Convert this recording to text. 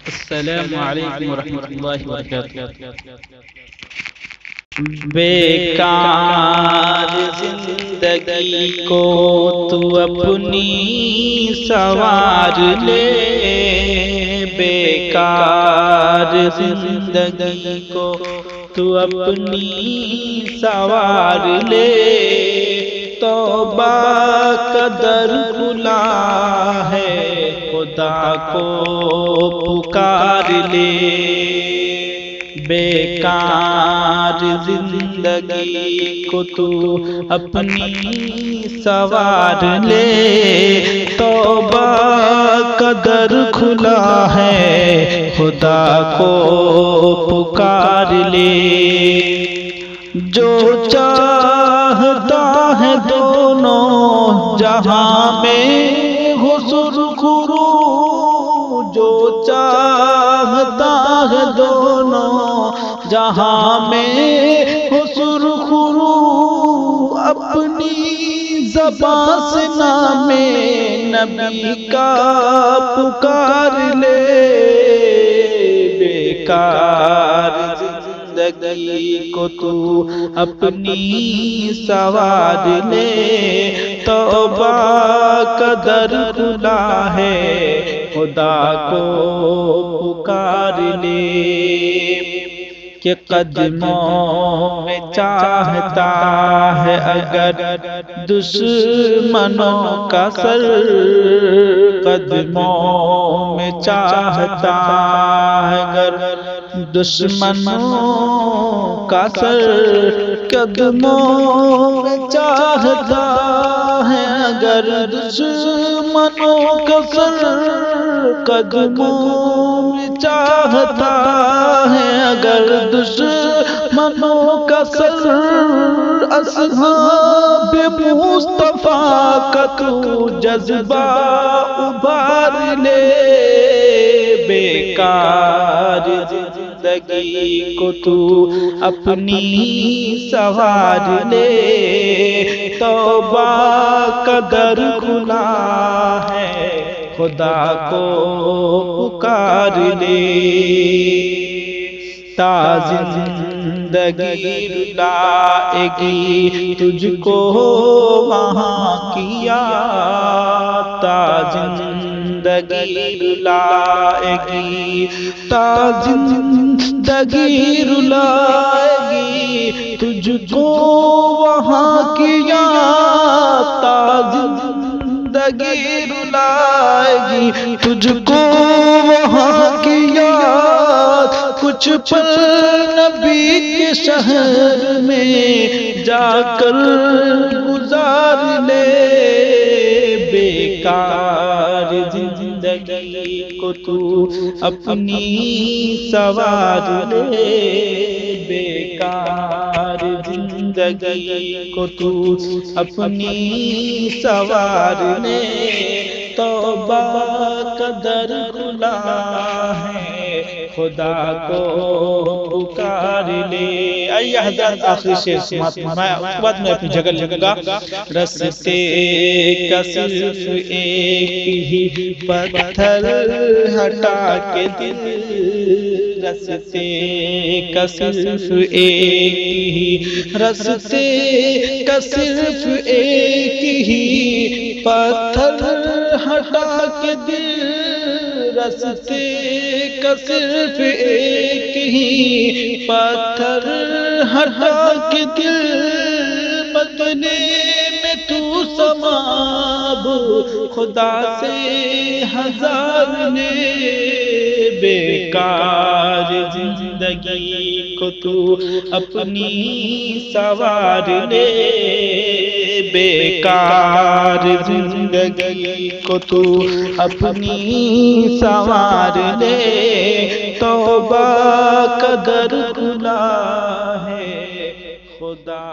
السلام علیکم ورحمۃ اللہ وبرکاتہ۔ بیکار زندگی کو تو اپنی سوار لے، بیکار زندگی کو تو اپنی سوار لے، توبہ کا در کھلا ہے خدا کو پکار لے، بیکار زندگی کو تو اپنی سوار لے، توبہ کا در کھلا ہے خدا کو پکار لے، جو چاہتا ہے دونوں جہاں میں ہو سرخرو، جو چاہتا ہے دونوں جہاں میں ہو سرخرو، اپنی زبان سے نام نبی کا پکار لے، بیکار زندگی کو تو اپنی سوار لے، توبہ کا در کھلا ہے خدا کو پکار لے، کہ قدموں میں چاہتا ہے اگر دشمنوں کا سر، قدموں میں چاہتا ہے اگر دشمنوں کا سر، قدموں میں چاہتا ہے اگر دشمنوں کا سر، قدموں میں چاہتا ہے اگر دشمنوں کا سر، اصحاب مصطفیٰ کا تو جذبہ ابھار لے، بیکار زندگی کو تو اپنی سوار لے، توبہ کا در کھلا ہے خدا کو پکار لے، تا زندگی رلائے گی تجھ کو وہاں کی یاد، تا زندگی رلائے گی، تا زندگی رلائے گی تجھ کو وہاں کی یاد، تا زندگی رلائے گی تجھ کو وہاں کی یاد، کچھ پل نبی کے شہر میں جا کر گزار لے، بیکار زندگی کو تو اپنی سوار لے، بیکار زندگی کو تو اپنی سوار لے، توبہ کا در کھلا ہے خدا کو پکار لے۔ آئیے حضرات آخری شعر سماعت فرمائیں، اس کے بعد میں اپنی جگہ لگوں گا۔ رستے کا صرف ایک ہی پتھر ہٹا کے دل، رستے کا صرف ایک ہی، رستے کا صرف ایک ہی پتھر ہٹا کے دل، رستے کا صرف ایک ہی پتھر ہٹا کے دل، بدلے میں تو ثواب خدا سے ہزار لے، بیکار زندگی کو تو اپنی سوار لے، بیکار زندگی کو تو اپنی سوار لے، توبہ کا در کھلا ہے خدا